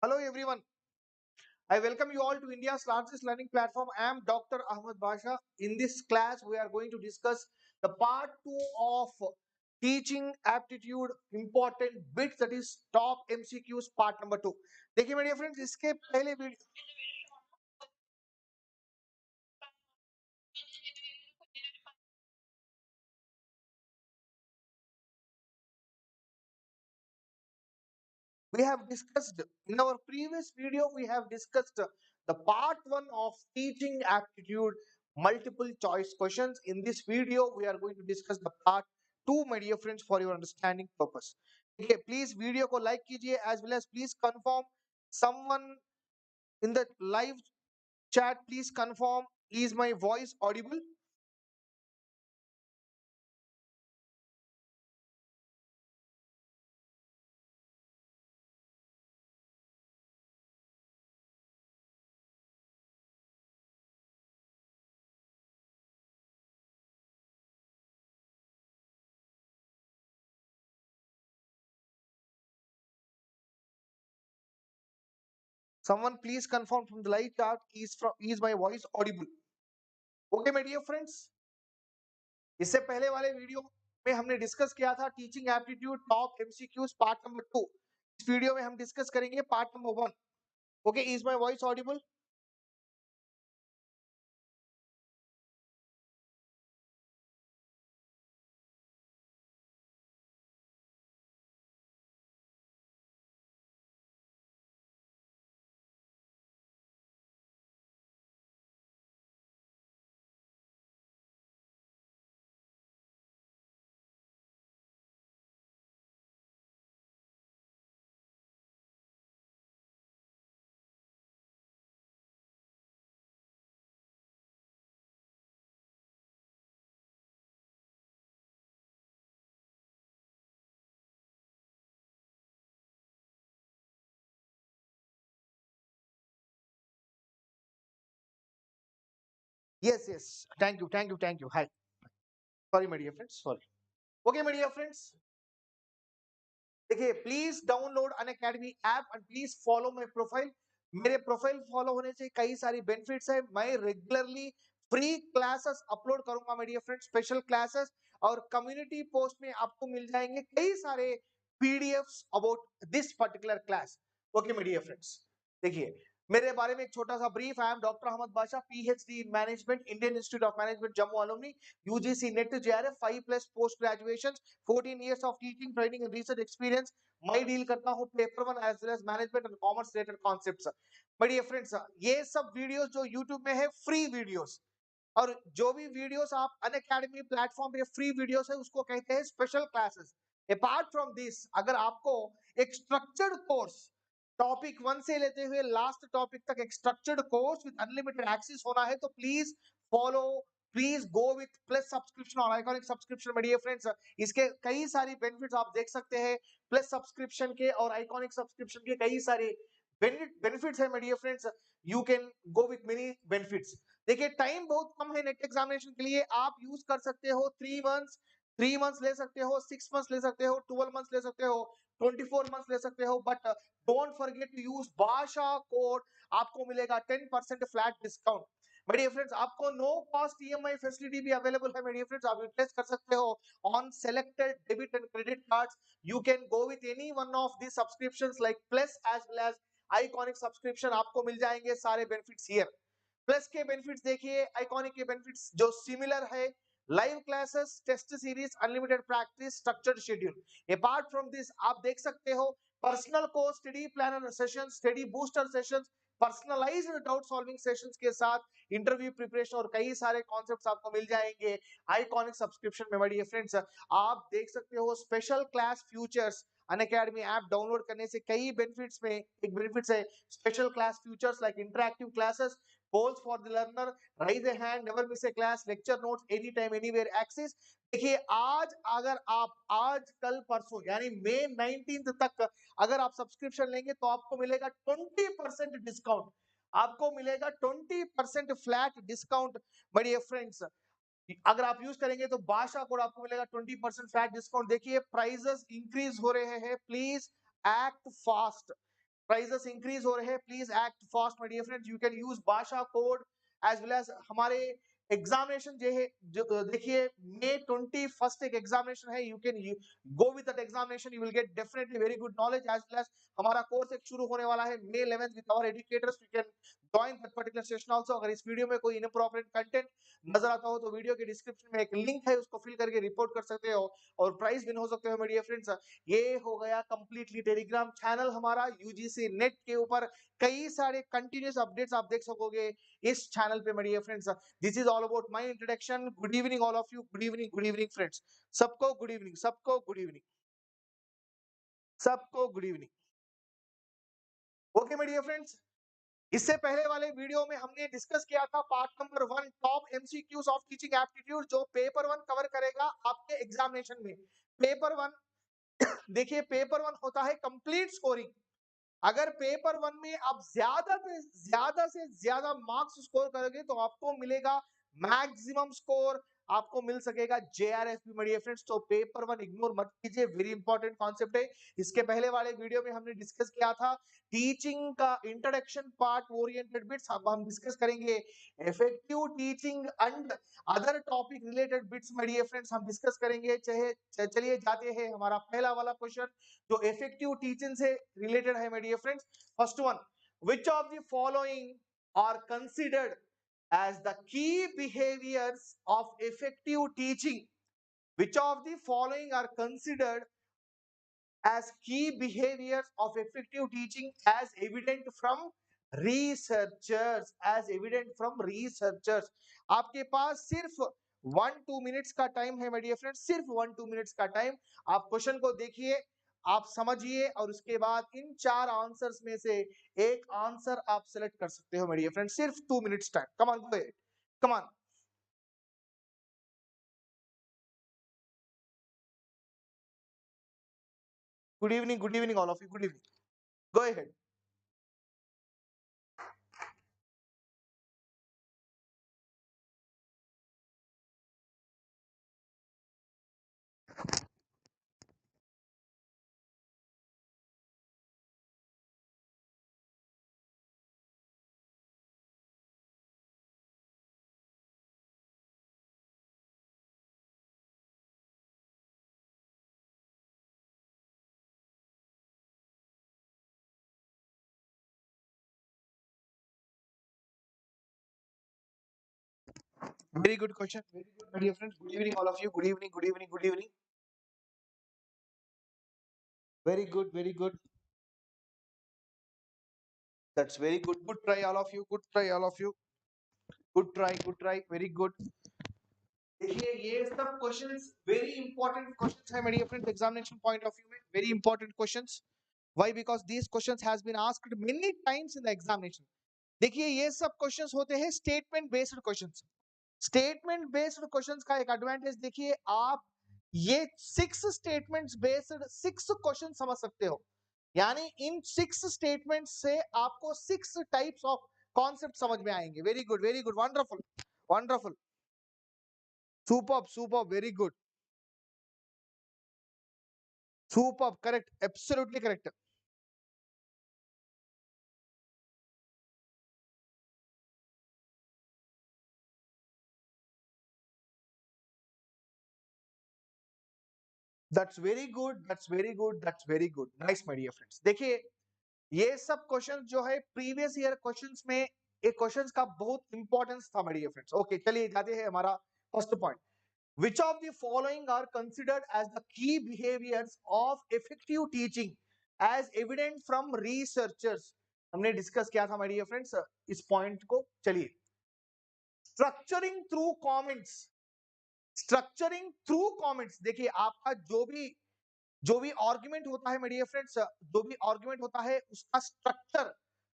Hello everyone. I welcome you all to India's largest learning platform. I am Dr. Ahamed Basha. In this class, we are going to discuss the part 2 of teaching aptitude important bits, that is top MCQs part number 2. देखिए मेरे friends, इसके पहले we have discussed in our previous video, we have discussed the part 1 of teaching aptitude multiple choice questions. In this video we are going to discuss the part 2, my dear friends, for your understanding purpose. Okay, please video ko like kijiye, as well as please confirm someone in the live chat. Please confirm, is my voice audible? Someone please confirm from the live chat, is my voice audible? Okay, my dear friends, इससे पहले वाले video में हमने discuss किया था teaching aptitude top MCQs part number 2. इस वीडियो में हम डिस्कस करेंगे part number 1. Okay, is my voice audible? Yes yes, thank you hi. Sorry my dear friends, sorry. Okay my dear friends, देखिए please download Unacademy app and please follow my profile. मेरे profile follow होने से कई सारी benefits है. मैं regularly free classes upload करूंगा my dear friends, special classes, और कम्युनिटी पोस्ट में आपको मिल जाएंगे कई सारे PDFs about this particular class. Okay my dear friends, देखिए मेरे बारे में एक छोटा सा brief. I am doctor Ahmed Basha, PhD in management, Indian Institute of Management Jammu alumni, UGC NET JRF, 5+ post graduation, 14 years of teaching, training and research experience. मैं deal करता हूँ paper one as well as management and commerce related concepts. But ये friends, ये सब videos जो YouTube में है free videos, और जो भी वीडियोस आप अनअकैडमी प्लेटफॉर्म पे फ्री वीडियोस है उसको कहते हैं special classes. Apart from this, अगर आपको एक स्ट्रक्चर्ड कोर्स टॉपिक 1 से लेते हुए लास्ट टॉपिक तक एक structured course with unlimited access होना है, तो please follow, please go with plus subscription और आइकॉनिक सब्सक्रिप्शन. में डियर फ्रेंड्स, इसके कई सारी बेनिफिट्स आप देख सकते हैं. प्लस सब्सक्रिप्शन के और आइकॉनिक सब्सक्रिप्शन के कई सारे बेनिफिट्स है. Dear friends, you can go with many benefits. देखिए टाइम बहुत कम है नेट एग्जामिनेशन के लिए. आप यूज कर सकते हो 3 months, 3 months ले सकते हो, 6 months ले सकते हो, 12 months ले सकते हो, 24 months ले सकते हो. But don't forget to use Bhasha code. आपको मिलेगा 10% flat discount. My dear friends, आपको नो कॉस्ट ईएमआई फैसिलिटी भी अवेलेबल है. My dear friends, आप यूटिलाइज कर सकते हो on selected debit and credit cards. You can go with any one of these subscriptions like Plus as well as Iconic subscription. आपको मिल जाएंगे सारे बेनिफिट्स हियर. प्लस के बेनिफिट्स देखिए, आइकॉनिक के बेनिफिट्स जो सिमिलर है, live classes, test series, unlimited practice, structured schedule. Apart from this आप देख सकते हो personal course, study planner session, study booster sessions, personalized doubt solving sessions के साथ इंटरव्यू प्रिपरेशन और कई सारे कॉन्सेप्ट्स आपको मिल जाएंगे आइकॉनिक सब्सक्रिप्शन में. डियर फ्रेंड्स, आप देख सकते हो special class futures. Unacademy app download करने से कई बेनिफिट्स में एक बेनिफिट्स है special class futures like interactive classes, polls for the learner, raise a hand, never miss a class, lecture notes anytime anywhere access. देखिए आज अगर आप आज कल परसों यानी मई 19 तक अगर आप सब्सक्रिप्शन लेंगे तो आपको मिलेगा 20% डिस्काउंट. आपको मिलेगा 20% फ्लैट डिस्काउंट. बड़े फ्रेंड्स, अगर आप यूज करेंगे तो भाषा कोड आपको मिलेगा 20% फ्लैट डिस्काउंट. देखिए प्राइजेस इंक्रीज हो रहे हैं, please act fast. Prices increase हो रहे हैं, please act fast my dear friends. You can use Bhasha code as well as हमारे एग्जामिनेशन जो है, जो देखिए May 21 एक एग्जामिनेशन है, you can go with that examination, you will get definitely very good knowledge as well as हमारा course एक शुरू होने वाला है May 11 with our educators. You can join that particular session also. अगर इस वीडियो में कोई इनअप्रोप्रिएट कंटेंट नजर आता हो तो वीडियो के डिस्क्रिप्शन में एक लिंक है, उसको फिल करके रिपोर्ट कर सकते हो और प्राइज विन हो सकते हो मेरे डियर फ्रेंड्स। ये हो गया कंप्लीटली टेलीग्राम चैनल हमारा यूजीसी नेट के ऊपर कई सारे कंटिन्यूस अपडेट्स आप देख सकोगे इस चैनल पे मेरे dear friends. This is all about my introduction. Good evening all of you, good evening friends. सबको गुड इवनिंग, सबको गुड इवनिंग, सबको गुड इवनिंग। ओके मेरे डियर फ्रेंड्स, इससे पहले वाले वीडियो में हमने डिस्कस किया था part number 1 top MCQs of teaching aptitude, जो पेपर 1 कवर करेगा आपके एग्जामिनेशन में। पेपर 1 देखिए, पेपर 1 होता है कंप्लीट स्कोरिंग। अगर पेपर 1 में आप ज्यादा से ज्यादा मार्क्स स्कोर करोगे तो आपको मिलेगा मैक्सिमम स्कोर, आपको मिल सकेगा जेआरएफ भी मेरे फ्रेंड्स। तो पेपर 1 इग्नोर मत कीजिए, वेरी इंपॉर्टेंट कॉन्सेप्ट है। इसके पहले वाले वीडियो में हमने डिस्कस किया था टीचिंग का इंट्रोडक्शन पार्ट ओरिएंटेड बिट्स। अब हम डिस्कस करेंगे effective teaching and other topic related bits my dear friends, हम डिस्कस करेंगे। चलिए जाते हैं हमारा पहला वाला क्वेश्चन जो इफेक्टिव टीचिंग से रिलेटेड है my dear friends. First one, which of the following are considered as the key behaviors of effective teaching? Which of the following are considered as key behaviors of effective teaching as evident from researchers? As evident from researchers. आपके पास सिर्फ 1-2 minutes का time है मेरे friends, सिर्फ 1-2 minutes का time. आप question को देखिए, आप समझिए और उसके बाद इन 4 आंसर्स में से एक आंसर आप सेलेक्ट कर सकते हो मेरे फ्रेंड्स। सिर्फ 2 minutes time. Come on go, come on. good evening all of you, good evening, go ahead. Very good question, very good my dear friends. Good evening all of you, good evening, good evening, good evening. Very good, very good. That's very good. Good try all of you, good try all of you. Good try, very good. देखिए ये सब questions very important questions है मेरे friends, examination point of view में very important questions. Why? Because these questions has been asked many times in the examination. देखिए ये सब questions होते हैं statement based questions. Statement based questions का एक एडवांटेज देखिए, आप ये 6 स्टेटमेंट्स बेस्ड 6 क्वेश्चन समझ सकते हो। यानी इन 6 स्टेटमेंट से आपको 6 टाइप्स ऑफ कॉन्सेप्ट समझ में आएंगे। Very good, wonderful, wonderful, superb, superb, very good, superb, correct, absolutely correct. That's very good, that's very good, that's very good, nice my dear friends. देखिए ये सब क्वेश्चंस जो है प्रीवियस ईयर क्वेश्चंस में, एक क्वेश्चंस का बहुत इंपॉर्टेंस था माय डियर फ्रेंड्स। ओके चलिए जाते हैं हमारा first point. Which of the following are considered as the key behaviors of effective teaching as evident from researchers? हमने डिस्कस किया था माय डियर फ्रेंड्स इस पॉइंट को। चलिए, structuring through comments, structuring through comments. देखिए आपका जो भी आर्गुमेंट होता है मेरे फ्रेंड्स, जो भी आर्गुमेंट होता है उसका structure,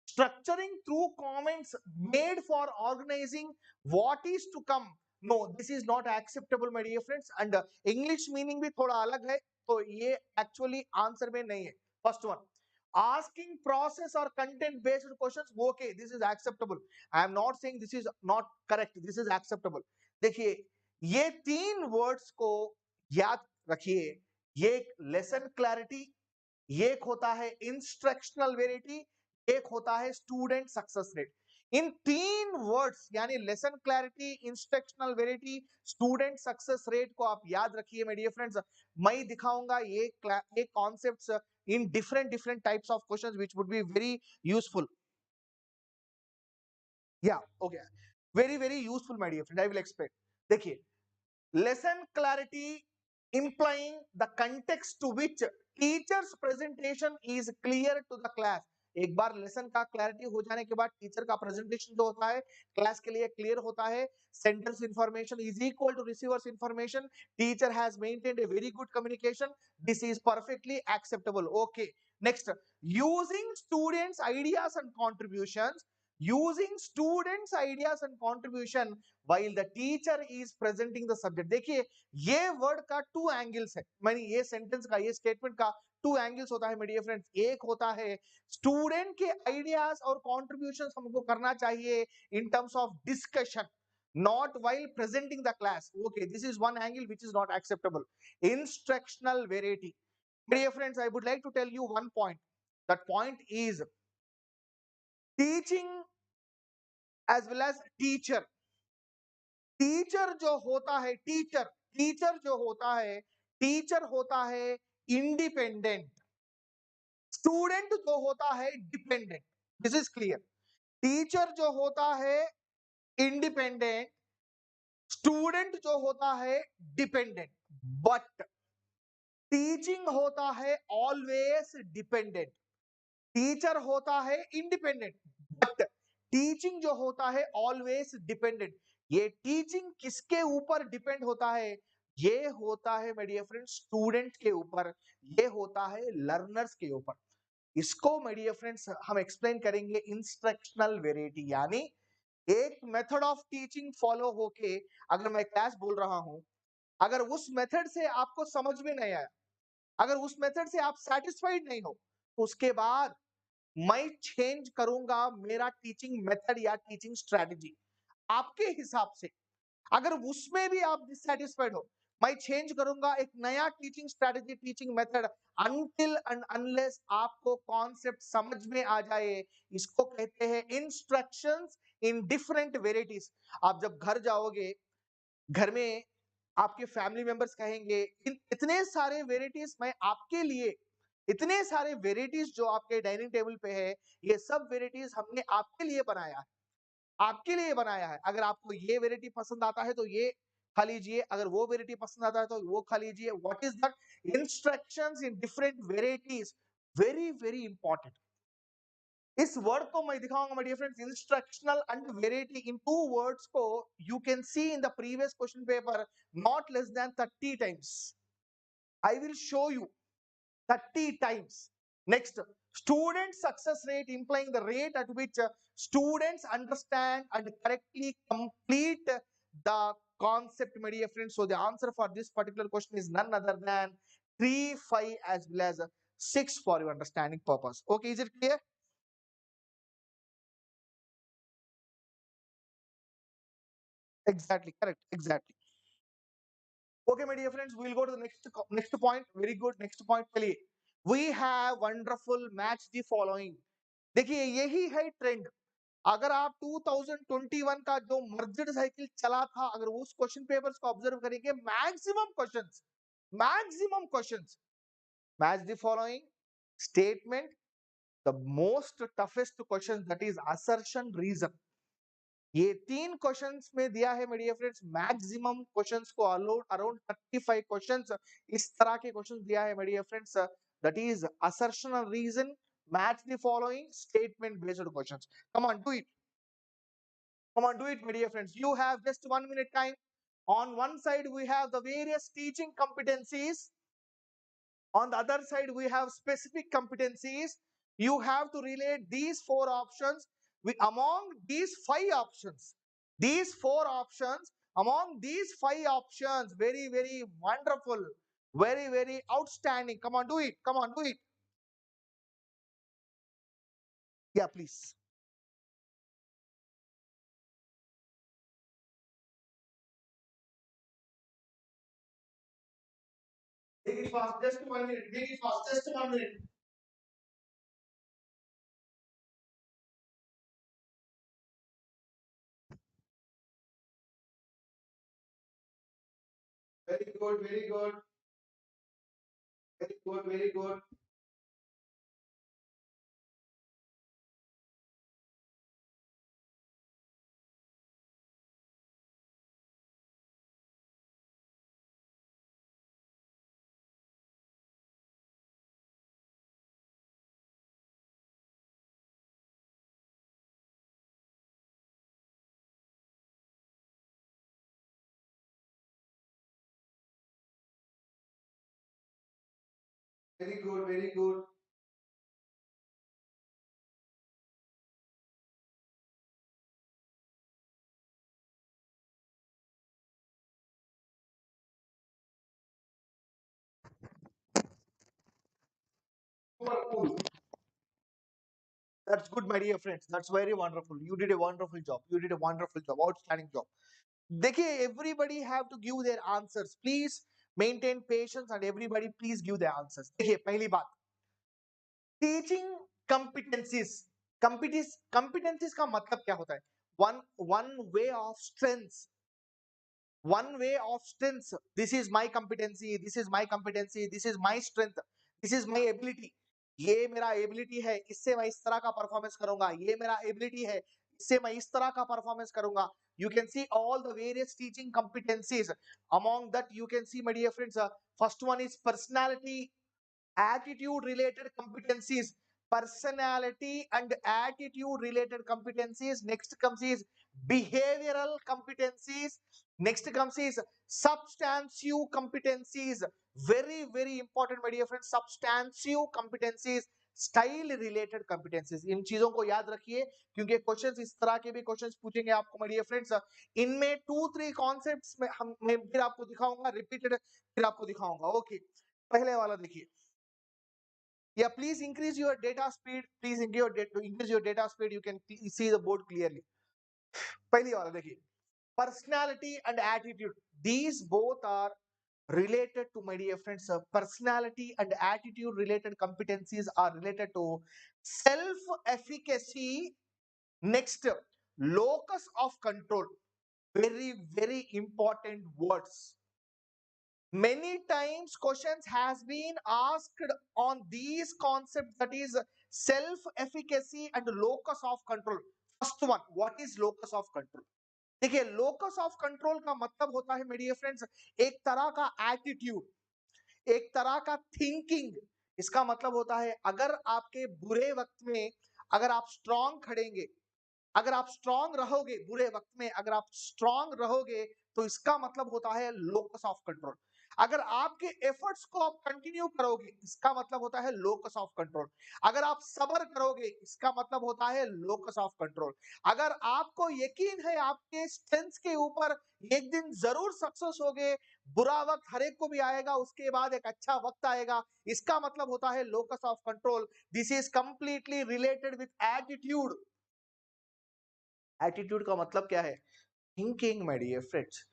structuring through comments made for organizing what is to come. No, this is not acceptable my dear friends. And English meaning भी थोड़ा अलग है, तो ये एक्चुअली आंसर में नहीं है। First one, asking process or content based questions, okay, this is acceptable. I am not saying this is not correct, this is acceptable. देखिए ये 3 वर्ड्स को याद रखिए, ये लेसन क्लैरिटी, एक होता है इंस्ट्रक्शनल वेरिटी, एक होता है स्टूडेंट सक्सेस रेट। इन तीन वर्ड्स यानी lesson clarity, instructional verity, student success rate को आप याद रखिए मेरे डियर फ्रेंड्स। मैं दिखाऊंगा ये concepts in different different types of questions which would be very useful. या okay, very very useful my dear friend, I will explain. देखिए, lesson clarity implying the context to which teacher's presentation is clear to the class। एक बार lesson का clarity हो जाने के बाद teacher का presentation जो होता है क्लास के लिए क्लियर होता है। Sender's information is equal to receiver's information, teacher has maintained a very good communication, this is perfectly acceptable. Okay, next, using students ideas and contributions, using students ideas and contribution while the teacher is presenting the subject। देखिए, ये word का two angles है, मानी ये sentence का, ये statement का two angles होता है मेरे डियर फ्रेंड्स। एक होता है स्टूडेंट के आइडियाज और कॉन्ट्रीब्यूशन हमको करना चाहिए in terms of discussion, not while presenting the class। okay, this is one angle which is not acceptable। instructional variety, dear friends, I would like to tell you one point, that point is teaching as well as teacher। Teacher जो होता है, teacher जो होता है, teacher होता है independent, student जो होता है dependent. This is clear. Teacher जो होता है इंडिपेंडेंट, स्टूडेंट जो होता है डिपेंडेंट, बट टीचिंग होता है ऑलवेज डिपेंडेंट। टीचर होता है इंडिपेंडेंट, बट टीचिंग जो होता है ऑलवेज डिपेंडेंट। ये टीचिंग किसके ऊपर डिपेंड होता है? ये होता है मेरे डियर फ्रेंड्स स्टूडेंट के ऊपर, ये होता है लर्नर्स के ऊपर। इसको मेरे डियर फ्रेंड्स हम एक्सप्लेन करेंगे इंस्ट्रक्शनल वेरिएटी, यानी एक मेथड ऑफ टीचिंग फॉलो होके अगर मैं क्लास बोल रहा हूं, अगर उस मेथड से आपको समझ में नहीं आया, अगर उस मेथड से आप सेटिस्फाइड नहीं हो, तो उसके बाद मैं चेंज करूंगा मेरा टीचिंग मेथड या टीचिंग स्ट्रेटजी आपके हिसाब से। अगर उसमें भी आप डिससेटिस्फाइड हो, मैं चेंज करूंगा एक नया teaching strategy, teaching method, until and unless आपको कॉन्सेप्ट समझ में आ जाए। इसको कहते हैं इंस्ट्रक्शंस इन डिफरेंट वेराइटीज। आप जब घर जाओगे, घर में आपके फैमिली मेंबर्स कहेंगे इन इतने सारे वेराइटीज मैं आपके लिए, इतने सारे वेराइटीज जो आपके डाइनिंग टेबल पे है, ये सब वेराइटीज हमने आपके लिए बनाया है, आपके लिए बनाया है। अगर आपको ये वेराइटी पसंद आता है तो ये खा लीजिए, अगर वो वेराइटी पसंद आता है तो वो खा लीजिए। What is that? Instructions in different varieties, very very important. इस वर्ड को मैं दिखाऊंगा my dear friends, instructional and variety, इन टू वर्ड्स को you can see in the previous question paper not less than 30 times. I will show you 30 times। Next, student success rate implying the rate at which students understand and correctly complete the concept, my dear friends। So the answer for this particular question is none other than 3, 5 as well as 6 for your understanding purpose। Okay, is it clear? Exactly, correct, exactly। Okay, my dear friends, we will go to the next point। Very good, next point के लिए we have wonderful match the following। देखिए, यही है trend. अगर आप 2021 का जो merged cycle चला था, अगर उस क्वेश्चन पेपर्स को ऑब्जर्व करेंगे, maximum questions match the following statement, the most toughest question that is assertion reason. ये तीन क्वेश्चंस में दिया है मेरे डियर फ्रेंड्स, मैक्सिमम क्वेश्चंस को अराउंड 35 क्वेश्चंस इस तरह के क्वेश्चंस दिया है मेरे dear friends, that is assertion reason, match the following, statement based questions. Come on, do it. Come on, do it, my dear friends. You have just 1 minute time. On one side, we have the various teaching competencies. On the other side, we have specific competencies. You have to relate these four options with among these five options. These four options, among these five options, very, very wonderful, very, very outstanding. Come on, do it. Come on, do it. Yeah, please. Take it fast, just 1 minute. Take it fast, just 1 minute. Very good, very good, very good, very good, very good, very good. Wonderful. That's good, my dear friends. That's very wonderful. You did a wonderful job. You did a wonderful job. Outstanding job. देखिए, everybody have to give their answers. Please maintain patience and everybody please give their answers. देखिए, पहली बात, teaching competencies. Competencies का मतलब क्या होता है? One way of strengths. One way of strengths. This is my competency. This is my competency. This is my strength. This is my ability. ये मेरा एबिलिटी है, इससे मैं इस तरह का परफॉर्मेंस करूंगा. ये मेरा एबिलिटी है, इससे मैं इस तरह का परफॉर्मेंस करूंगा. You can see all the various teaching competencies. Among that, you can see, my dear friends, first one is personality, attitude related competencies. Personality and attitude related competencies. Next comes is behavioral competencies. Next comes is substantive competencies. Very, very important, my dear friends. Substantive competencies, style related competencies. इन चीजों को याद रखिए क्योंकि questions इस तरह के भी क्वेश्चंस पूछेंगे आपको, माय डियर फ्रेंड्स. इनमें 2-3 कॉन्सेप्ट्स में मैं फिर आपको दिखाऊंगा, रिपीटेड फिर आपको दिखाऊंगा. ओके, पहले वाला देखिए. Yeah, please increase your data speed. Please increase your data speed. You can see the board clearly. पहली वाला देखिए, personality and attitude. These both are related to, my dear friends, personality and attitude related competencies are related to self-efficacy. Next, locus of control. Very, very important words. Many times questions has been asked on these concepts, that is self-efficacy and locus of control. First one, what is locus of control? देखिए, locus of control का मतलब होता है, मेरे dear friends, एक तरह का attitude, एक तरह का थिंकिंग. इसका मतलब होता है अगर आपके बुरे वक्त में अगर आप स्ट्रांग खड़ेंगे, अगर आप स्ट्रांग रहोगे बुरे वक्त में, अगर आप स्ट्रांग रहोगे तो इसका मतलब होता है लोकस ऑफ कंट्रोल. अगर आपके एफर्ट्स को आप कंटिन्यू करोगे, इसका मतलब होता है लोकस ऑफ कंट्रोल. अगर आप सब्र करोगे, इसका मतलब होता है लोकस ऑफ कंट्रोल. अगर आपको यकीन है आपके स्ट्रेंथ के ऊपर, एक दिन जरूर सक्सेस होगे. बुरा वक्त हर एक को भी आएगा, उसके बाद एक अच्छा वक्त आएगा, इसका मतलब होता है locus of control. This is completely related with attitude. Attitude का मतलब क्या है? Thinking, my dear friends.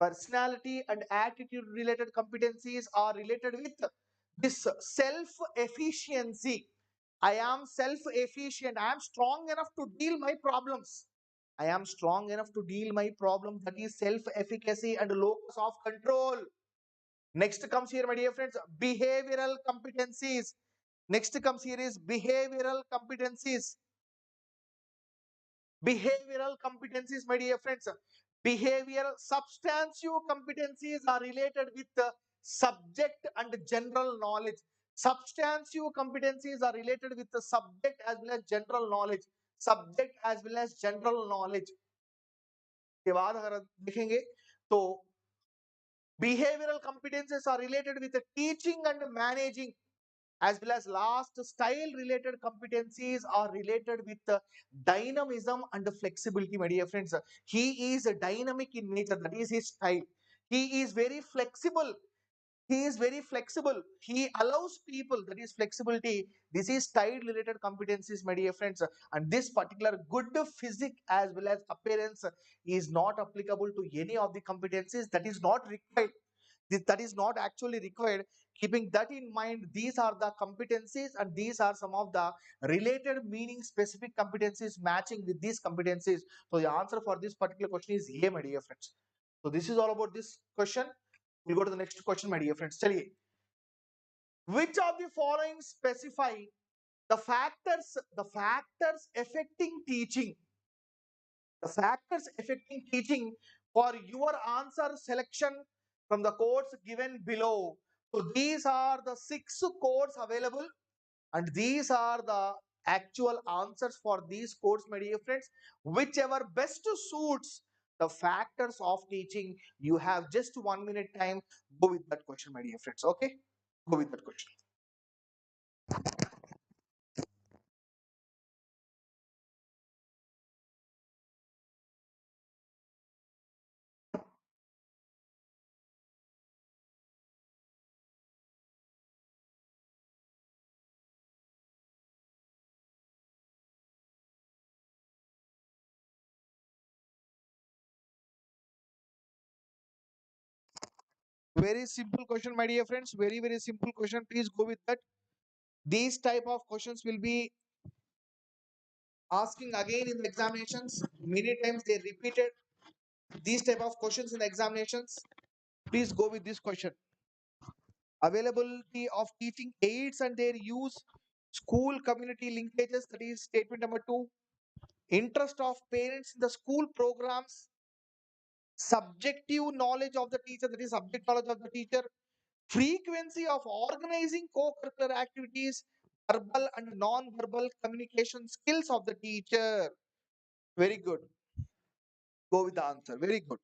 Personality and attitude related competencies are related with this self efficiency. I am self efficient. I am strong enough to deal my problems. I am strong enough to deal my problems. That is self efficacy and locus of control. Next comes here, my dear friends, behavioral competencies. Next comes here is behavioral competencies. Behavioral competencies, my dear friends. Behavioral substantive competencies are related with the subject and general knowledge. Substantive competencies are related with the subject as well as general knowledge. Subject as well as general knowledge. के बाद अगर देखेंगे तो behavioral competencies are related with the teaching and managing, as well as last style related competencies are related with the dynamism and the flexibility, my dear friends. He is dynamic in nature, that is his style. He is very flexible. He is very flexible. He allows people, that is flexibility. This is style related competencies, my dear friends. And this particular good physique as well as appearance is not applicable to any of the competencies. That is not required. That is not actually required. Keeping that in mind, these are the competencies and these are some of the related meaning specific competencies matching with these competencies. So the answer for this particular question is A, my dear friends. So this is all about this question. We'll go to the next question, my dear friends. Chaliye. Which of the following specify the factors affecting teaching? The factors affecting teaching for your answer selection from the codes given below. So these are the 6 codes available, and these are the actual answers for these codes, my dear friends. Whichever best suits the factors of teaching, you have just 1 minute time. Go with that question, my dear friends. Okay, go with that question. Very simple question, my dear friends. Very, very simple question. Please go with that. These type of questions will be asking again in the examinations. Many times they repeated these type of questions in the examinations. Please go with this question. Availability of teaching aids and their use, school community linkages, that is statement number 2. Interest of parents in the school programs, subjective knowledge of the teacher, that is subject knowledge of the teacher, frequency of organizing co-curricular activities, verbal and non-verbal communication skills of the teacher. Very good. Go with the answer. Very good.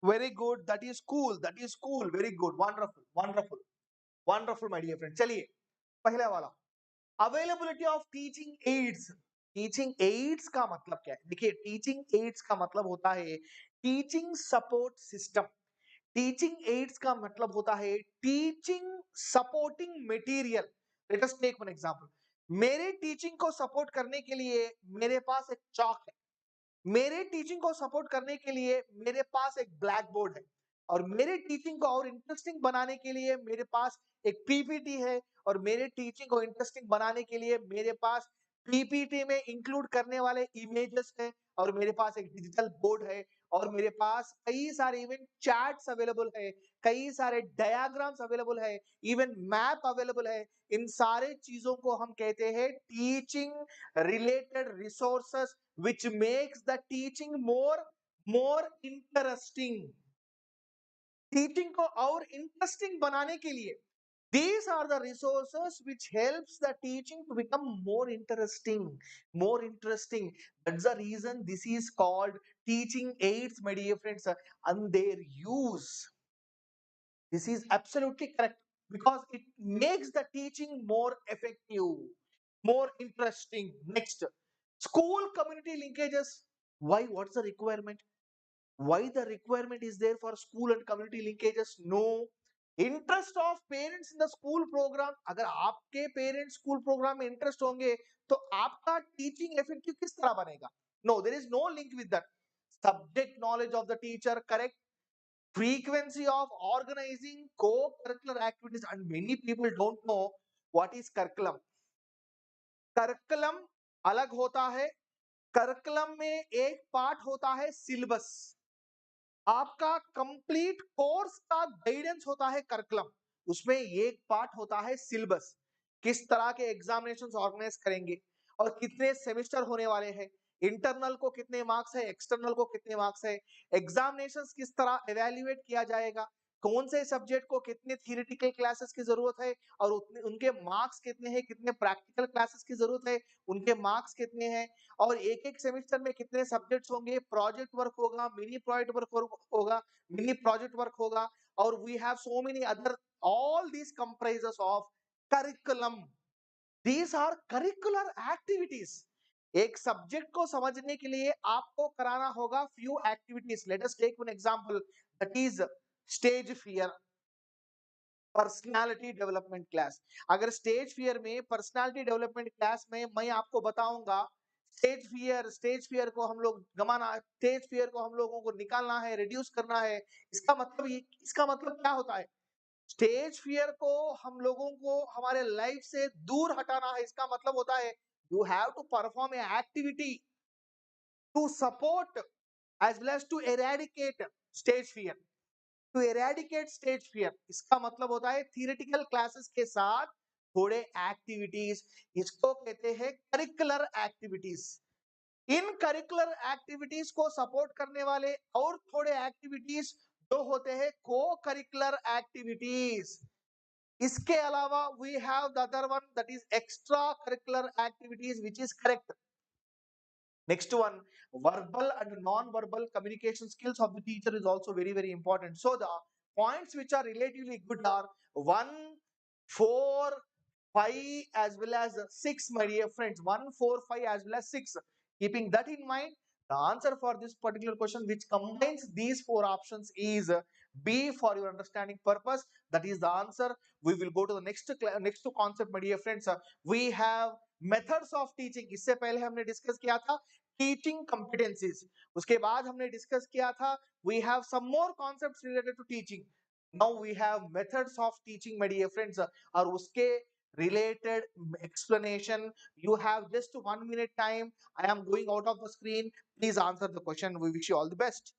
Very good. That is cool. That is cool. Very good. Wonderful. Wonderful. Wonderful, my dear friend. चलिए पहला वाला availability of teaching ads. Teaching aids का मतलब क्या है? देखिए teaching aids का मतलब होता है teaching support system. Teaching aids का मतलब होता है teaching supporting material. Let us take one example. मेरे टीचिंग को सपोर्ट करने के लिए मेरे पास एक चॉक है. मेरे टीचिंग को सपोर्ट करने के लिए मेरे पास एक ब्लैक बोर्ड है. और मेरे टीचिंग को और इंटरेस्टिंग बनाने के लिए मेरे पास एक पीपीटी है. और मेरे टीचिंग को इंटरेस्टिंग बनाने के लिए मेरे पास पीपीटी में इंक्लूड करने वाले इमेजेस है. और मेरे पास एक डिजिटल बोर्ड है. और मेरे पास कई सारे इवन चैट्स अवेलेबल है, कई सारे डायग्राम्स अवेलेबल है, इवन मैप अवेलेबल है. इन सारे चीजों को हम कहते हैं teaching related resources which makes the teaching more interesting. Teaching को और इंटरेस्टिंग बनाने के लिए these are the resources which helps the teaching to become more interesting, more interesting. That's the reason this is called teaching aids, my dear friends. And their use, this is absolutely correct, because it makes the teaching more effective, more interesting. Next, school community linkages. Why? What's the requirement? Why the requirement is there for school and community linkages? No. Interest of parents in the school program. अगर आपके parents school program में interest होंगे तो आपका teaching effective किस तरह बनेगा? No, there is no link with that. Subject knowledge of the teacher, correct. Frequency of organizing co-curricular activities, and many people don't know what is curriculum. curriculum अलग होता है. curriculum में एक पार्ट होता है सिलेबस. आपका कंप्लीट कोर्स का guidance होता है curriculum. उसमें एक पार्ट होता है सिलेबस. किस तरह के एग्जामिनेशंस ऑर्गेनाइज करेंगे और कितने सेमेस्टर होने वाले हैं, इंटरनल को कितने मार्क्स है, एक्सटर्नल को कितने मार्क्स है, एग्जामिनेशंस किस तरह एवेल्युएट किया जाएगा, कौन से सब्जेक्ट को कितने थियोरेटिकल क्लासेस की जरूरत है और उनके मार्क्स कितने हैं, कितने प्रैक्टिकल क्लासेस की जरूरत है, उनके मार्क्स कितने हैं, और एक एक सेमेस्टर में कितने सब्जेक्ट्स होंगे, प्रोजेक्ट वर्क होगा, मिनी प्रोजेक्ट वर्क होगा, मिनी प्रोजेक्ट वर्क होगा, और we have so many other. All this comprises of curriculum. These are curricular activities. एक सब्जेक्ट को समझने के लिए आपको कराना होगा few activities. Let us take one example, that is stage fear, personality development class. अगर स्टेज फियर में, पर्सनालिटी डेवलपमेंट क्लास में मैं आपको बताऊंगा स्टेज फियर को हम लोग गमाना, स्टेज फियर को हम लोगों को निकालना है, रिड्यूस करना है. इसका मतलब क्या होता है? स्टेज फियर को हम लोगों को हमारे लाइफ से दूर हटाना है. इसका मतलब होता है you have to perform a activity to support as well as to eradicate stage fear. To eradicate stage fear इसका मतलब होता है थियोरेटिकल क्लासेस के साथ थोड़े एक्टिविटीज, इसको कहते हैं करिकुलर एक्टिविटीज. इन करिकुलर एक्टिविटीज को सपोर्ट करने वाले और थोड़े एक्टिविटीज जो होते हैं को करिकुलर एक्टिविटीज. इसके अलावा we have the other one that is extra curricular activities which is correct. Next one, verbal and non-verbal communication skills of the teacher is also very, very important. So the points which are relatively good are 1, 4, 5 as well as 6, my dear friends. 1, 4, 5 as well as 6. Keeping that in mind, the answer for this particular question which combines these four options is B for your understanding purpose. That is the answer. We will go to the next concept, my dear friends. We have methods of teaching. इससे पहले हमने discuss किया था teaching competencies. उसके बाद हमने discuss किया था we have some more concepts related to teaching. Now we have methods of teaching my dear friends, और उसके related explanation. You have just 1 minute time. I am going out of the screen. Please answer the question. We wish you all the best.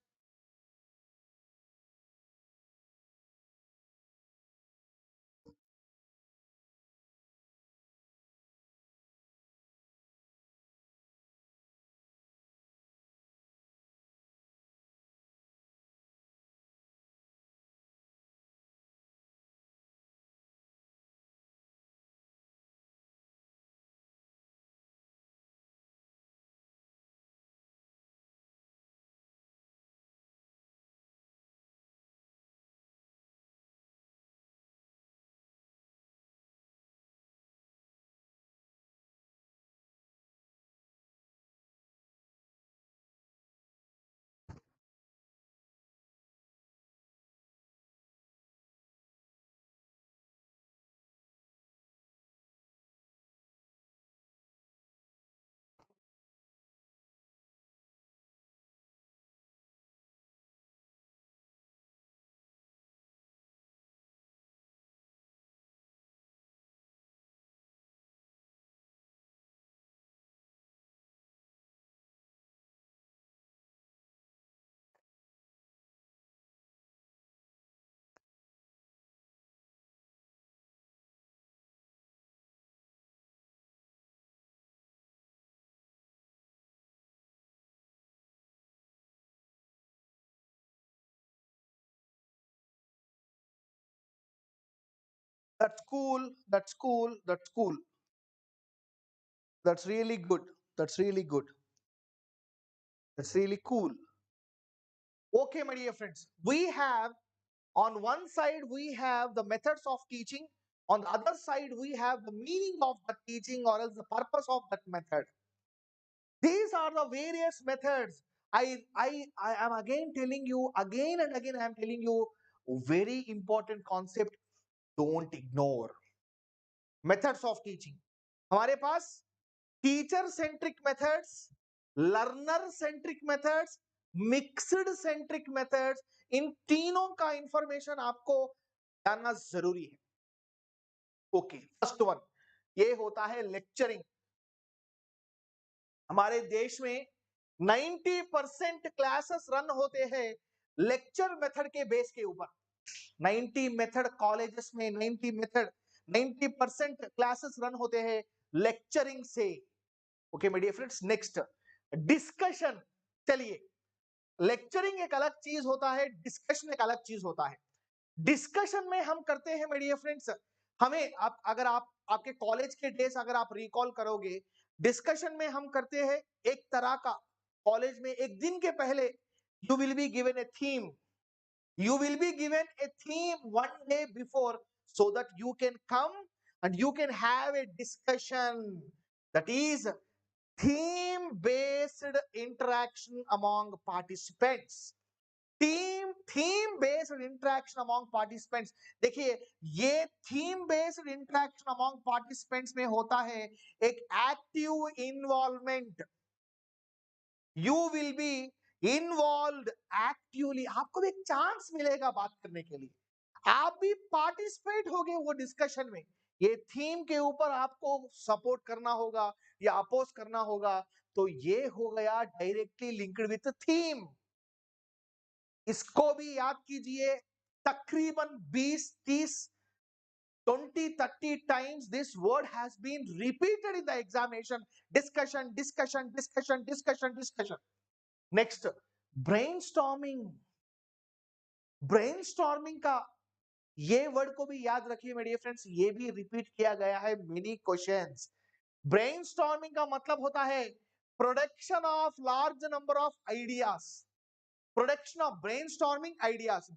That's cool. That's cool. That's cool. That's really good. That's really good. That's really cool. Okay, my dear friends. We have on one side we have the methods of teaching. On the other side we have the meaning of the teaching or else the purpose of that method. These are the various methods. I am again telling you again and again. I am telling you very important concept. Don't ignore methods of teaching. हमारे पास teacher centric methods, learner centric methods, mixed centric methods, इन तीनों का information आपको जानना जरूरी है. Okay, first one ये होता है लेक्चरिंग. हमारे देश में 90% क्लासेस रन होते हैं लेक्चर मेथड के बेस के ऊपर. 90 मेथड कॉलेजेस में 90% क्लासेस रन होते हैं लेक्चरिंग से. Okay my dear friends, next discussion. चलिए, लेक्चरिंग एक अलग चीज होता है, डिस्कशन एक अलग चीज होता है. डिस्कशन में हम करते हैं माय डियर फ्रेंड्स, हमें अगर आप आपके कॉलेज के डेज अगर आप रिकॉल करोगे, डिस्कशन में हम करते हैं एक तरह का, कॉलेज में एक दिन के पहले you will be given A theme. You will be given a theme 1 day before so that you can come and you can have a discussion. That is theme based interaction among participants. Theme based interaction among participants. देखिए, ये theme based interaction among participants में होता है एक active involvement. You will be involve actively. आपको भी एक chance मिलेगा बात करने के लिए. आप भी पार्टिसिपेट होगे वो डिस्कशन में. ये थीम के ऊपर आपको सपोर्ट करना होगा या अपोज करना होगा. तो ये हो गया डायरेक्टली लिंक्ड विथ थीम. इसको भी याद कीजिए. तकरीबन 20-30 20-30 times this word has been repeated in the examination. Discussion. Next, brainstorming. Brainstorming का ये वर्ड को भी याद रखिए मेरे फ्रेंड्स. ये भी रिपीट किया गया है मेनी क्वेश्चंस. ब्रेनस्टॉर्मिंग का मतलब होता है production of large number of ideas. Production of brainstorming ideas.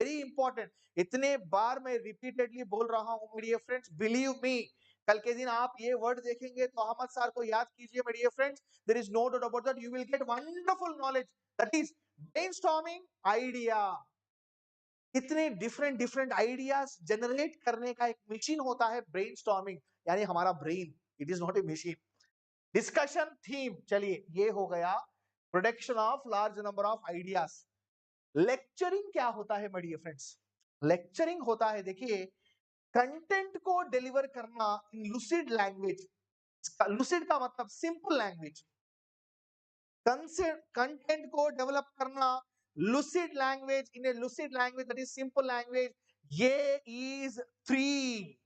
Very important. इतने बार मैं रिपीटेडली बोल रहा हूं मेरे फ्रेंड्स. बिलीव मी, कल के दिन आप ये वर्ड देखेंगे तो अहमद सर को याद कीजिए मेरे friends. There is no doubt about that. You will get wonderful knowledge. That is brainstorming idea. इतने डिफरेंट आइडियाज जनरेट करने का एक मशीन होता है ब्रेनस्टॉर्मिंग, यानी हमारा brain. It is not a machine. Discussion theme, चलिए ये हो गया. Production of large number of ideas. Lecturing क्या होता है मेरे फ्रेंड्स? लेक्चरिंग होता है, देखिए, कंटेंट को डिलीवर करना इन लूसिड लैंग्वेज. लूसिड का मतलब सिंपल लैंग्वेज. कंटेंट को डेवलप करना lucid language, in a lucid language, that is simple language. A is 3,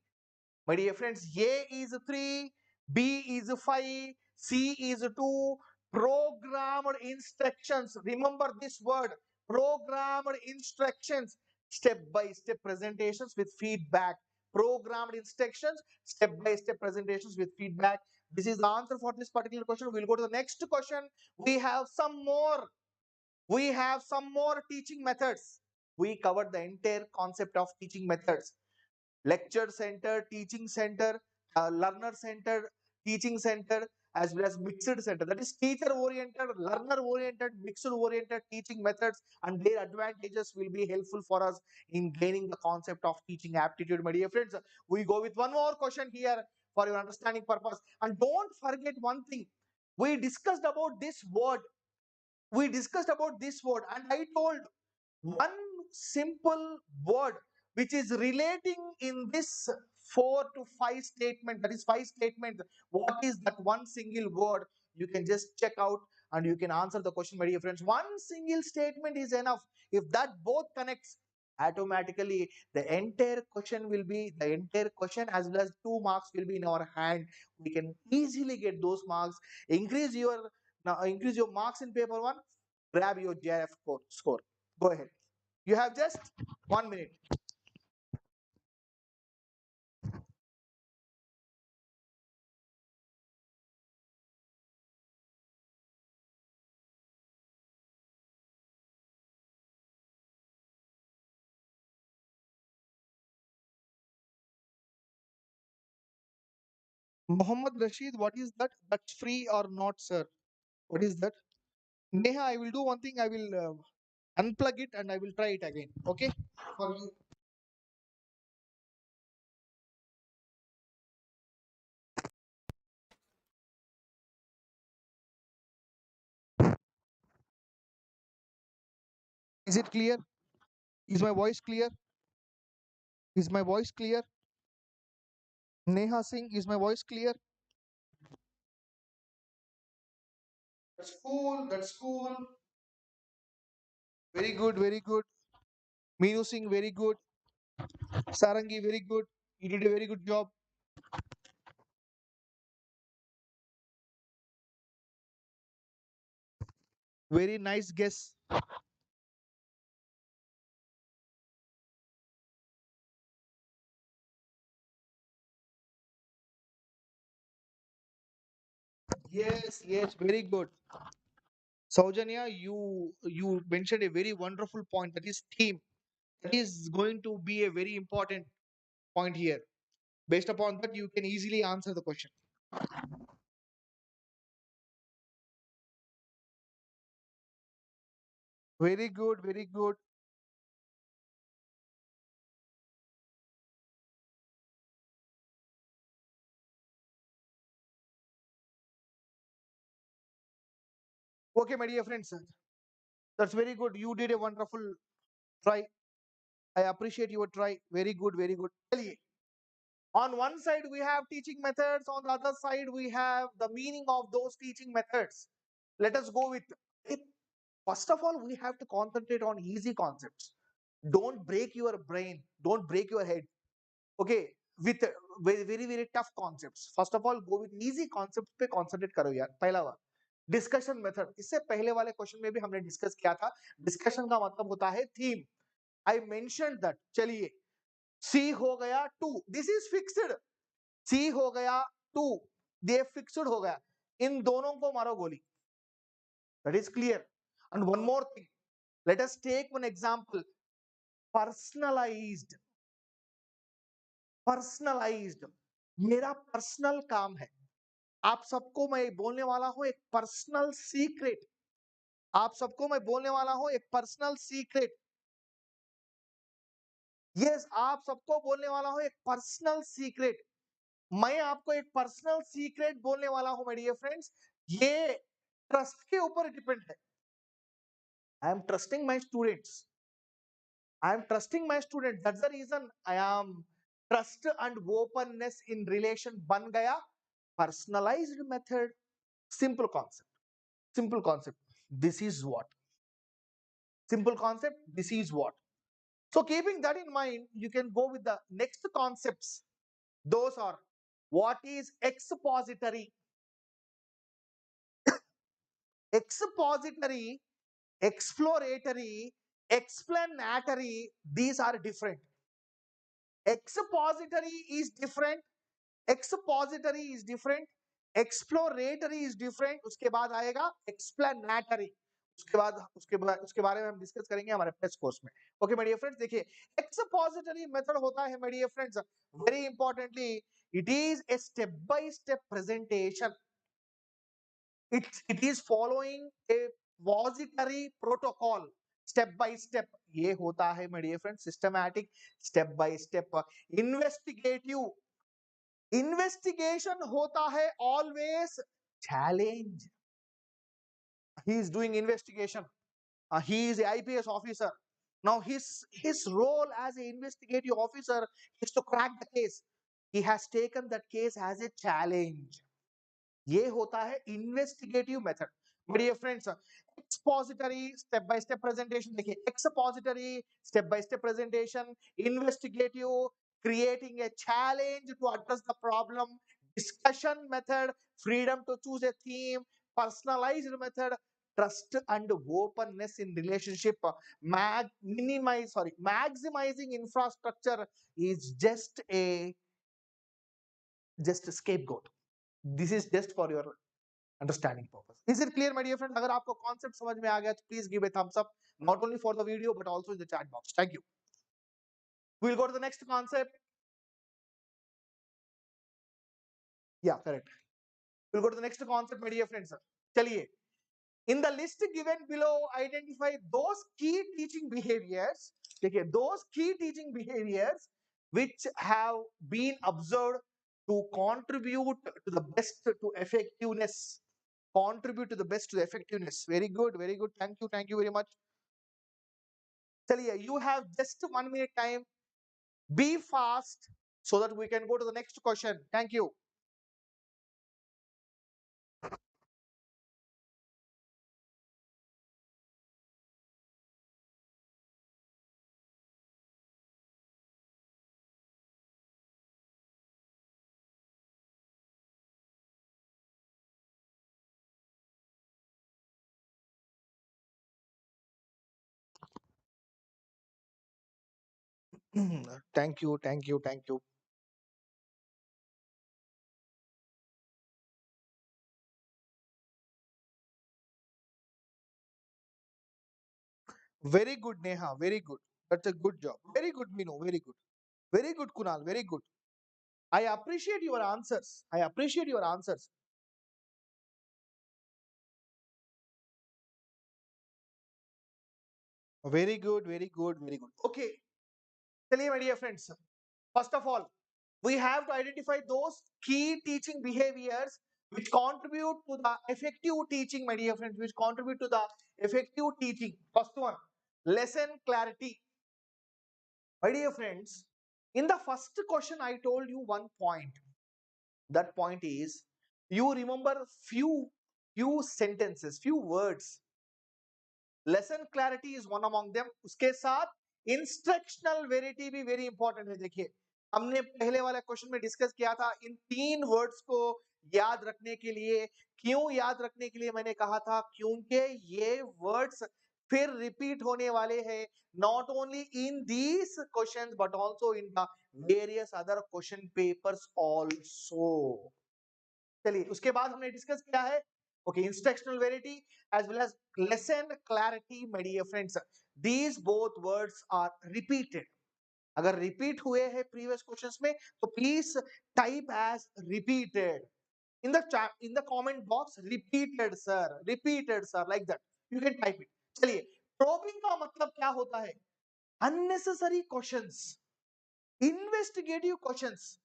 my dear friends. A is 3, B is 5, C is 2. Programmed instructions, remember this word, programmed instructions. Step by step presentations with feedback. Programmed instructions, step by step presentations with feedback. This is the answer for this particular question. We'll go to the next question. We have some more teaching methods. We covered the entire concept of teaching methods. Lecture center, teaching center, learner center, teaching center, as well as mixed center. That is teacher oriented, learner oriented, mixed oriented teaching methods, and their advantages will be helpful for us in gaining the concept of teaching aptitude. My dear friends, we go with one more question here for your understanding purpose. And don't forget one thing. We discussed about this word and I told one simple word which is relating in this 4 to 5 statement, that is 5 statements. What is that one single word? You can just check out and you can answer the question, my dear friends. One single statement is enough. If that both connects, automatically the entire question as well as 2 marks will be in our hand. We can easily get those marks. Increase your marks in paper 1. Grab your JIF score. Go ahead. You have just 1 minute. Muhammad Rashid, what is that? That's free or not, sir? What is that? Neha, I will do one thing. I will unplug it and I will try it again. Okay? For you. Is it clear? Is my voice clear? Is my voice clear? Neha Singh, is my voice clear? That's cool. That's cool. Very good. Very good. Meenu Singh, very good. Sarangi, very good. You did a very good job. Very nice guess. Yes, yes, very good. Saujanya, you mentioned a very wonderful point, that is theme. That is going to be a very important point here. Based upon that, you can easily answer the question. Very good, very good. Okay, my dear friends, that's very good. You did a wonderful try. I appreciate your try. Very good, very good. चलिए, on one side we have teaching methods, on the other side we have the meaning of those teaching methods. Let us go with it. First of all, we have to concentrate on easy concepts. Don't break your brain, don't break your head. Okay, with very very very tough concepts. First of all, go with easy concepts पे concentrate करो यार. पहला बार discussion method, इससे पहले वाले question में भी हमने डिस्कस किया था. डिस्कशन का मतलब होता है थीम. I mention that. चलिए, सी हो गया 2, दिस इज फिक्स्ड. सी हो गया 2, ये फिक्स्ड हो गया. इन दोनों को मारो गोली. That is clear. And one more thing, let us take one example. Personalized. Personalized मेरा पर्सनल काम है. आप सबको मैं बोलने वाला हूं एक पर्सनल सीक्रेट. आप सबको मैं बोलने वाला हूं एक पर्सनल सीक्रेट. यस, आप सबको बोलने वाला हूं एक पर्सनल सीक्रेट. मैं आपको एक पर्सनल सीक्रेट बोलने वाला हूं, माय डियर फ्रेंड्स. ये ट्रस्ट के ऊपर डिपेंड है. I am trusting my students. I am trusting my student. That's the reason I am trust and openness in relation बन गया personalized method. Simple concept. Simple concept. This is what. Simple concept. This is what. So keeping that in mind, you can go with the next concepts. Those are what is expository, expository, exploratory, explanatory. These are different. Expository is different. Expository is different. Exploratory is different. उसके बाद आएगा explanatory. उसके बारे में हम discuss करेंगे हमारे press course में. ओके माय डियर फ्रेंड्स, देखिए एक्सपोजिटरी मेथड होता है my dear friends, very importantly, it is a step by step presentation. It is following a expository protocol. Step by step ये होता है my dear friends, systematic, step by step. Investigative, investigation होता है always challenge. He is doing investigation. He is a IPS officer. Now his role as an investigative officer is to crack the case. He has taken that case as a challenge. ये होता है investigative method. Dear friends, expository step by step presentation. देखिए, expository step by step presentation, investigative creating a challenge to address the problem, discussion method, freedom to choose a theme, personalized method, trust and openness in relationship, maximizing infrastructure is just a scapegoat. This is just for your understanding purpose. Is it clear, my dear friend? अगर आपको concept समझ में आ गया तो please give a thumbs up, not only for the video but also in the chat box. Thank you. We'll go to the next concept. Yeah, correct. We'll go to the next concept, my dear friends. चलिए, in the list given below, identify those key teaching behaviors. देखिए, those key teaching behaviors which have been observed to contribute to the best to effectiveness. Contribute to the best to the effectiveness. Very good, very good. Thank you very much. चलिए, you have just 1 minute time. Be fast so that we can go to the next question. Thank you. Thank you. Very good, Neha. Very good. That's a good job. Very good, Minu. Very good. Very good, Kunal. Very good. I appreciate your answers. I appreciate your answers. Very good, very good, very good. Okay, चलिए my dear friends. First of all, we have to identify those key teaching behaviors which contribute to the effective teaching, my dear friends, which contribute to the effective teaching. First one, lesson clarity. My dear friends, in the first question, I told you one point. That point is, you remember few sentences, few words. Lesson clarity is one among them, उसके साथ instructional verity भी very important है. देखिए, हमने पहले वाले question में discuss किया था इन तीन वर्ड्स को याद रखने के लिए. क्यों याद रखने के लिए मैंने कहा था? क्योंकि ये वर्ड्स फिर रिपीट होने वाले हैं, not only in these questions but also in the various other question papers also. चलिए, उसके बाद हमने डिस्कस किया है okay, instructional verity as well as lesson clarity, my dear friends. These both words are repeated. अगर repeat हुए हैं previous questions में तो please type as repeated in the chat, in the comment box. Repeated sir, like that you can type it. चलिए, probing का मतलब क्या होता है? Unnecessary questions, investigative questions,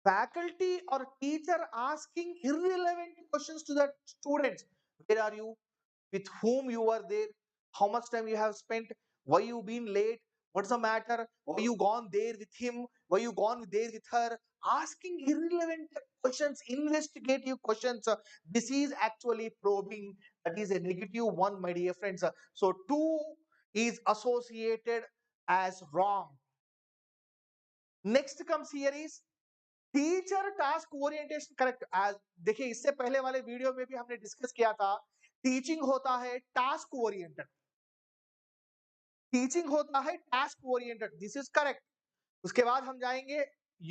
faculty or teacher asking irrelevant questions to the students. Where are you? With whom you were there? How much time you have spent? Why you been late? What's the matter? Why you gone there with him? Why you gone there with her? Asking irrelevant questions, investigative questions. This is actually probing. That is a negative one, my dear friends. So two is associated as wrong. Next comes here is teacher task orientation. Correct. आज देखिए, इससे पहले वाले video में भी हमने discuss किया था टीचिंग होता है टास्क ओरिएंटेड. टीचिंग होता है task oriented. This is correct. उसके बाद हम जाएंगे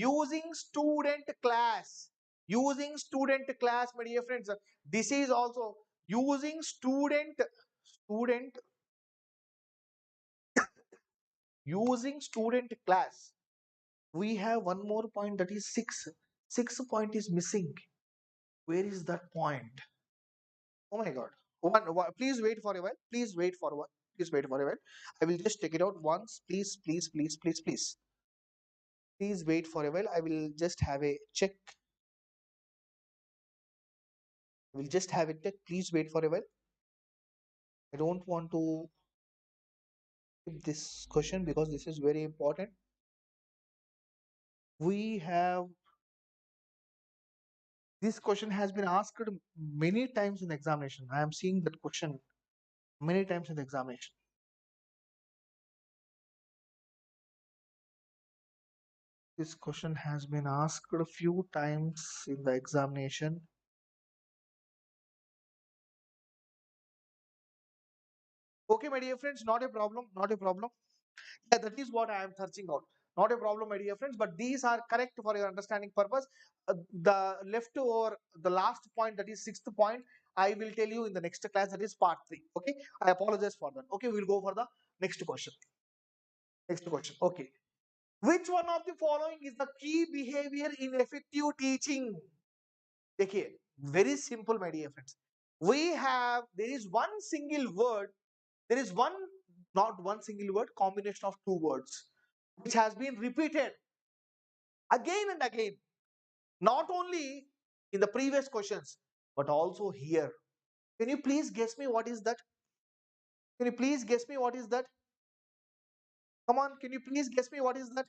using student class. Using student class, my dear friends, this is also using student using student class. We have one more point, that is 6 point is missing. Where is that point? Oh my God. Please wait for a while. Please wait for a while. Please wait for a while. I will just check it out once. Please, please, please, please, please. Please wait for a while. I will just have a check. We'll just have a check. Please wait for a while. I don't want to skip this question because this is very important. We have this question has been asked many times in the examination. I am seeing that question many times in the examination. This question has been asked a few times in the examination. Okay, my dear friends, not a problem, not a problem. Yeah, that is what I am searching out. Not a problem, my dear friends, but these are correct for your understanding purpose. The left or the last point, that is sixth point, I will tell you in the next class, that is part 3. Okay, I apologize for that. Okay, we'll go for the next question. Next question. Okay. Which one of the following is the key behavior in effective teaching? देखिए, very simple, my dear friends. There is one single word, there is not one single word, combination of two words, which has been repeated again and again, not only in the previous questions, but also here. Can you please guess me what is that? Can you please guess me what is that? Come on, can you please guess me what is that?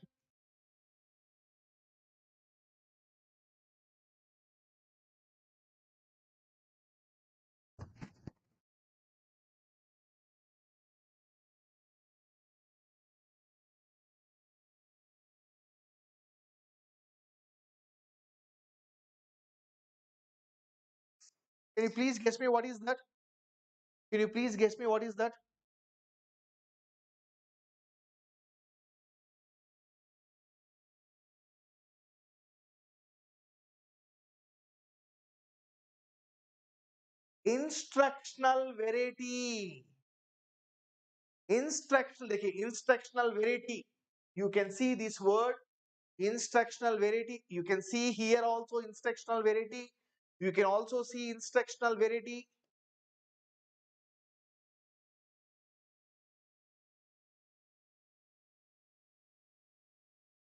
Can you please guess me what is that? Can you please guess me what is that? Instructional variety. Instructional, देखिए, instructional variety. You can see this word instructional variety. You can see here also instructional variety. You can also see instructional variety.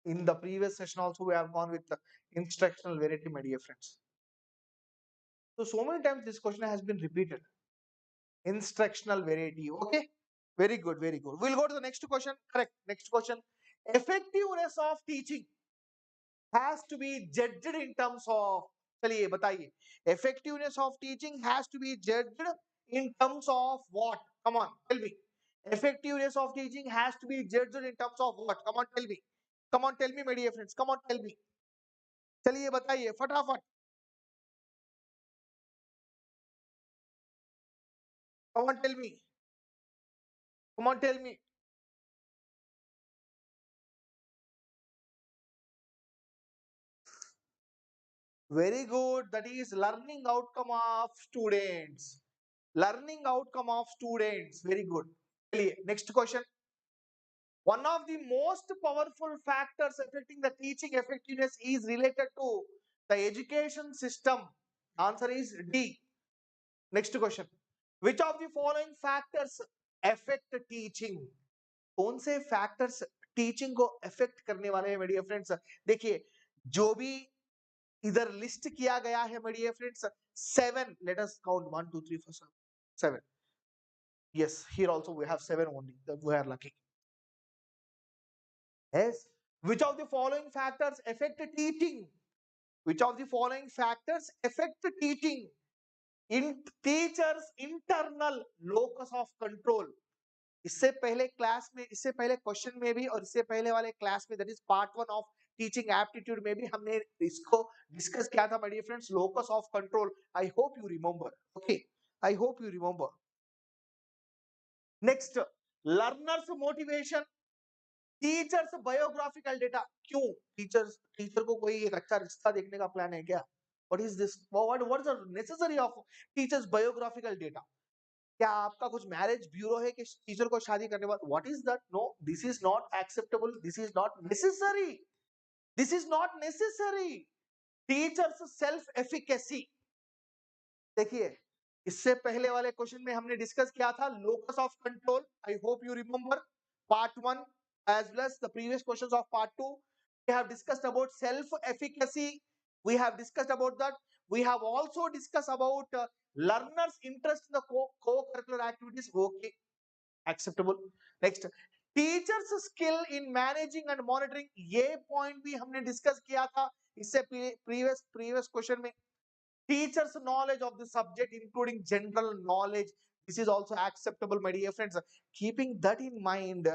In the previous session also we have gone with the instructional variety, my dear friends. So many times this question has been repeated. Instructional variety. Okay. Very good. Very good. We'll go to the next question. Correct. Next question. Effectiveness of teaching has to be judged in terms of, चलिए बताइए, effectiveness of teaching has to be judged in terms of what? Come on, tell me. Effectiveness of teaching has to be judged in terms of what? Come on, tell me. Come on, tell me, my dear friends. Come on, tell me. चलिए बताइए फटाफट. Come on, tell me. Come on, tell me. Very good. That is learning outcome of students. Learning outcome of students. Very good. चलिए next question. One of the most powerful factors affecting the teaching effectiveness is related to the education system. Answer is D. Next question. Which of the following factors affect teaching? कौन से factors teaching को affect करने वाले हैं मेरे friends? देखिए जो भी इधर लिस्ट किया गया है my dear friends, 7. Let us count 1 2 3 4 7. Yes, here also we have 7 only. We are lucky. Yes. Which of the following factors affect teaching? Which of the following factors affect teaching? In teachers internal locus of control. इससे पहले class में, इससे पहले question में भी और इससे पहले वाले क्लास में, that is part 1 of teaching aptitude में भी हमने इसको डिस्कस किया था my dear friends, locus of control. I hope you remember. Okay, I hope you remember. Next, learners motivation. Teachers biographical data. क्यों टीचर को कोई एक अच्छा रिश्ता देखने का प्लान है क्या? What is this? What is the necessary of teachers biographical data? क्या आपका कुछ मैरिज ब्यूरो है कि टीचर को शादी करने बाद? What is that? No, this is not acceptable. This is not necessary. This is not necessary. Teachers self efficacy. देखिए इससे पहले वाले क्वेश्चन में हमने डिस्कस किया था locus of control. I hope you remember part 1 as well as the previous questions of part 2. We have discussed about self efficacy. We have discussed about that. We have also discussed about learners interest in the co-curricular activities. Okay, acceptable. Next, teachers skill in managing and monitoring. ये point भी हमने discuss किया था इससे previous question में. Teachers knowledge of the subject including general knowledge, this is also acceptable my dear friends. Keeping that in mind,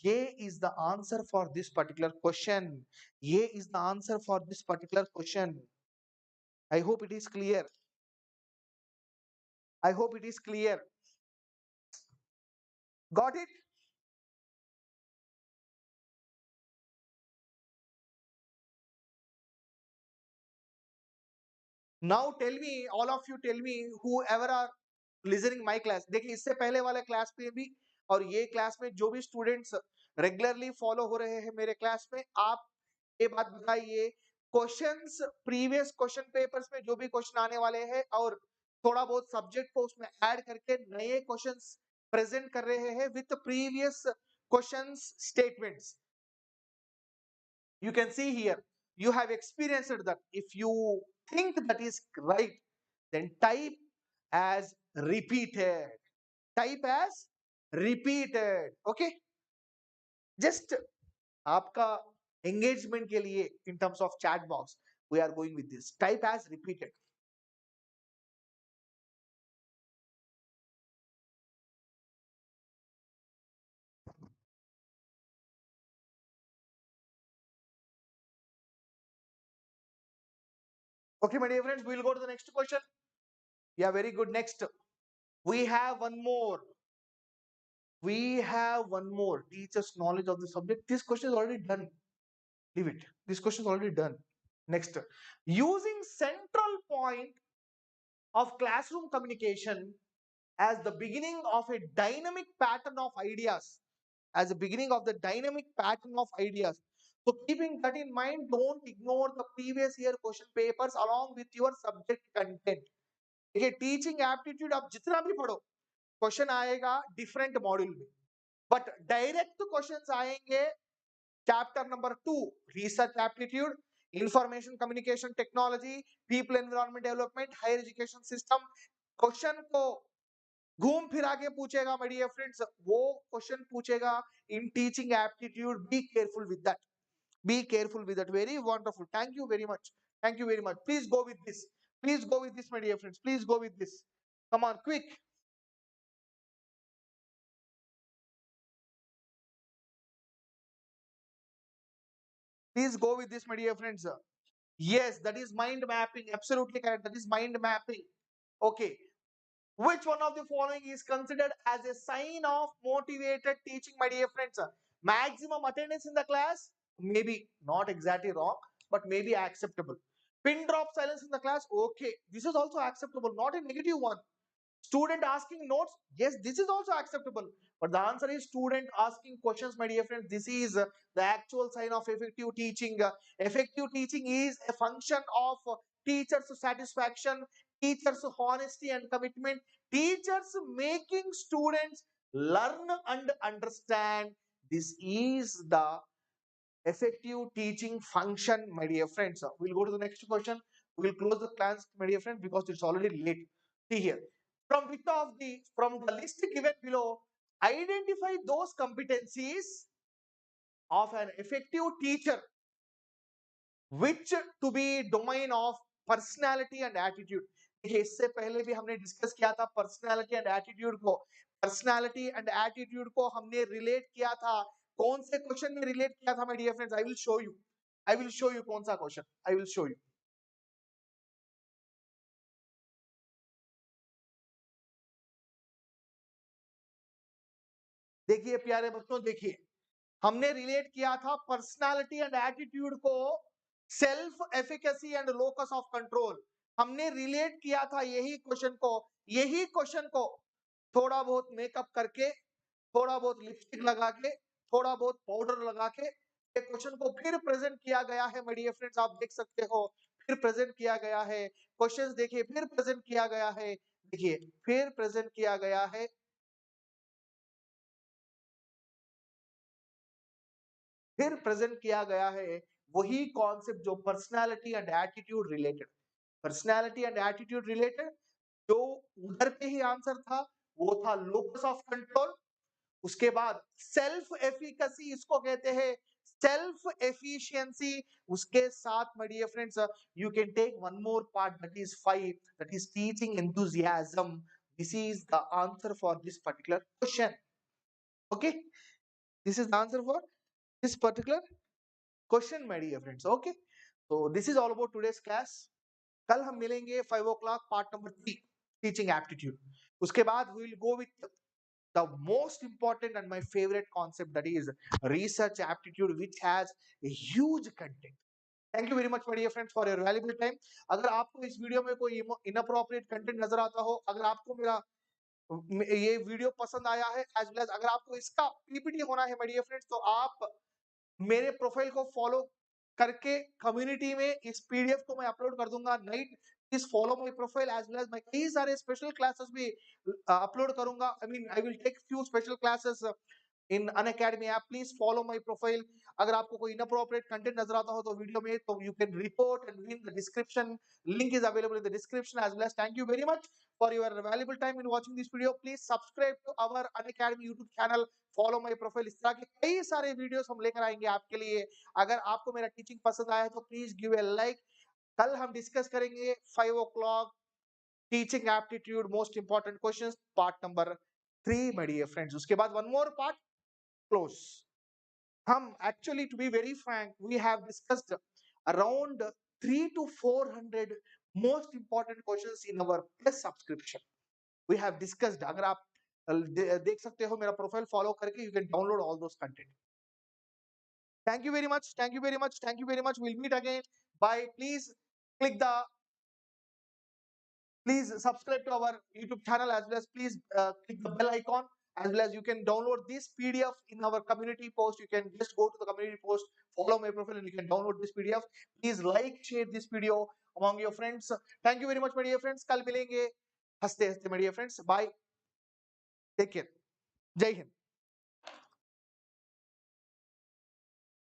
ye is the answer for this particular question. Ye is the answer for this particular question. I hope it is clear. I hope it is clear. Got it? Now tell me, all of you tell me, whoever are listening my class. देखिए इससे पहले वाले class में भी और ये class में जो भी स्टूडेंट्स रेगुलरली फॉलो हो रहे हैं मेरे क्लास में, आप ये बात बताइए, क्वेश्चंस प्रीवियस क्वेश्चन पेपर्स में जो भी क्वेश्चन आने वाले हैं और थोड़ा बहुत सब्जेक्ट को उसमें ऐड करके नए क्वेश्चंस प्रेजेंट कर रहे हैं with previous questions statements. You can see here, you have experienced that. If you think that is right, then type as repeated. Type as repeated. Okay, just आपका engagement के लिए in terms of chat box we are going with this. Type as repeated. Okay, my dear friends, we will go to the next question. Yeah, very good. Next, we have one more. We have one more. Teacher's knowledge of the subject. This question is already done. Leave it. This question is already done. Next, using central point of classroom communication as the beginning of a dynamic pattern of ideas. As the beginning of the dynamic pattern of ideas. So keeping that in mind, don't ignore the previous year question papers along with your subject content. देखिए teaching aptitude आप जितना भी पढ़ो question आएगा different module में, but direct questions आएंगे chapter number 2 research aptitude, information communication technology, people environment development, higher education system. Question को घूम फिरा के पूछेगा माय डियर फ्रेंड्स, वो क्वेश्चन पूछेगा in teaching aptitude. Be careful with that, be careful with that. Very wonderful. Thank you very much. Thank you very much. Please go with this. Please go with this, my dear friends. Please go with this. Come on, quick. Please go with this, my dear friends. Yes, that is mind mapping. Absolutely correct. That is mind mapping. Okay. Which one of the following is considered as a sign of motivated teaching, my dear friends? Maximum attendance in the class? Maybe not exactly wrong, but maybe acceptable. Pin drop silence in the class? Okay. This is also acceptable, not a negative one. Student asking notes? Yes, this is also acceptable. But the answer is student asking questions, my dear friends. This is the actual sign of effective teaching. Effective teaching is a function of teachers' satisfaction, teachers' honesty and commitment, teachers making students learn and understand. This is the effective teaching function, my dear friends. We'll go to the next question. We'll close the class, my dear friends, because it's already late. See here. From the list given below, identify those competencies of an effective teacher which to be domain of personality and attitude. देखिए इससे पहले भी हमने discuss किया था personality and attitude को। Personality and attitude को हमने रिलेट किया था, कौन से क्वेश्चन में रिलेट किया था my dear friends? I will show you कौन सा question, I will show you. देखिए प्यारे बच्चों, देखिए हमने रिलेट किया था पर्सनालिटी एंड एटीट्यूड को self efficacy and locus of control. हमने रिलेट किया था यही क्वेश्चन को थोड़ा बहुत मेकअप करके, थोड़ा बहुत लिपस्टिक लगा के, थोड़ा बहुत पाउडर लगा के एक क्वेश्चन को फिर प्रेजेंट किया गया है माय डियर फ्रेंड्स। आप देख सकते हो फिर प्रेजेंट किया गया है क्वेश्चंस। देखिए फिर प्रेजेंट किया गया है, देखिए फिर प्रेजेंट किया गया है, फिर प्रेजेंट किया गया है वही कॉन्सेप्ट जो personality and attitude related. Personality and attitude related जो उधर पे ही आंसर था वो था लोकस ऑफ कंट्रोल। उसके बाद सेल्फ एफिकेसी इसको कहते हैं, सेल्फ एफिशिएंसी। उसके साथ my dear friends you can take one more part, that is 5, that is teaching enthusiasm. This is the answer for this particular question. Okay, this is the answer for this particular question my dear friends. Okay, तो this is all about today's class. कल हम मिलेंगे 5 o'clock part number 3 teaching aptitude. उसके बाद we will go with the most important and my favorite concept, that is research aptitude, which has a huge content. Thank you very much my dear friends for your valuable time. अगर आपको इस वीडियो में कोई inappropriate content नजर आता हो, अगर आपको मेरा ये वीडियो पसंद आया है, एज वेल एज अगर आपको इसका पीपीटी होना है my dear friends, तो आप मेरे प्रोफाइल को फॉलो करके कम्युनिटी में इस पीडीएफ को मैं अपलोड कर दूंगा। Night please follow my profile as well as मैं कई सारे स्पेशल क्लासेस भी अपलोड करूंगा। I will take few special classes in Unacademy app. Please follow my profile. अगर आपको कोई इनअप्रोप्रिएट कंटेंट नजर आता हो तो वीडियो में, तो you can report and in the description. Link is available in the description as well as. Thank you very much for your valuable time in watching this video. Please subscribe to our Unacademy YouTube channel, follow my profile. इस तरह के कई सारे videos हम लेकर आएंगे आपके लिए। अगर आपको मेरा टीचिंग पसंद आया है तो प्लीज गिव ए लाइक। कल हम डिस्कस करेंगे 5 o'clock teaching aptitude most important questions part number 3 my dear friends. उसके बाद वन मोर पार्ट क्लोज। हम actually to be very frank we have discussed around 3 to 400 most important questions in our plus subscription. We have discussed. अगर आप देख सकते हो मेरा profile फॉलो करके, you can download all those content. Thank you very much. Thank you very much. Thank you very much. We'll meet again. Bye. Click the please subscribe to our YouTube channel as well as please click the bell icon as well as you can download this PDF in our community post. You can just go to the community post, follow my profile, and you can download this PDF. Please like, share this video among your friends. Thank you very much, my dear friends. कल मिलेंगे हंसते हंसते, my dear friends. Bye. Take care. जय हिंद.